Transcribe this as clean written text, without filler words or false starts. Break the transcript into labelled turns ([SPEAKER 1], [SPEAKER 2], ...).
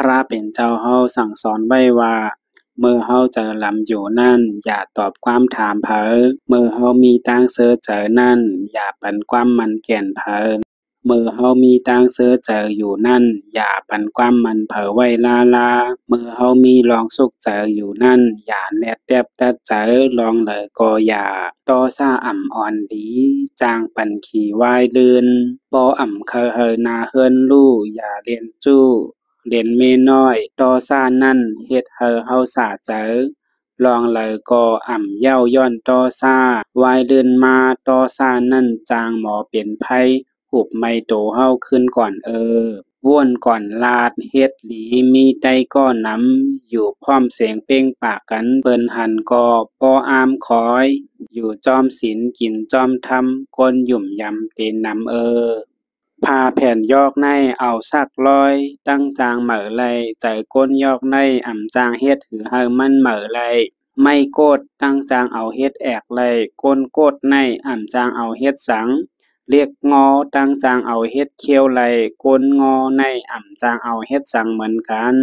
[SPEAKER 1] พระเป็นเจ้าเฮาสั่งสอนไว้ว่าเมื่อเฮาเจอลำอยู่นั่นอย่าตอบความถามเผอเมื่อเฮามีตังเสื้อเจอนั่นอย่าปันความมันแก่นเผอเมื่อเฮามีตังเสื้อเจออยู่นั่นอย่าปันความมันเผอไว้ลาเมื่อเฮามีลองสุขเจออยู่นั่นอย่าแนบแทบตัดเจอลองเลยก็อย่าต่อซ่าอ่ำอ่อนดีจางปันขี่วายเดินบ่อ่ำเคอเฮอนาเฮิรนลู่อย่าเรียนจู้เล่นเมน้อยต่อซ่านั่นเฮ็ดให้เฮาสาเจอลองเลยก็อ่ำเย้าย้อนต่อซ่าวายเดินมาต่อซ่านั่นจางหมอเป็นไผหุบไม้โตเฮาขึ้นก่อนว่วนก่อนลาดเฮ็ดหลีมีใต้ก้อนน้ำอยู่พร้อมเสียงเป้งปากกันเปิ้นหันก็บ่อามคอยอยู่จอมศีลกินจอมธรรมก้นหยุ่มยำตีนนำผ้าแผ่นยอกในเอาซักร้อยตั้งจางเหมอไหลใจก้นยอกในอ่ำจางเฮ็ดหือเฮามันเหมอไหลไม่โกดตั้งจางเอาเฮ็ดแอกไหลก้นโกดในอ่ำจางเอาเฮ็ดสังเรียกงอตั้งจางเอาเฮ็ดเคี้ยวไหลก้นงอในอ่ำจางเอาเฮ็ดสังเหมือนกัน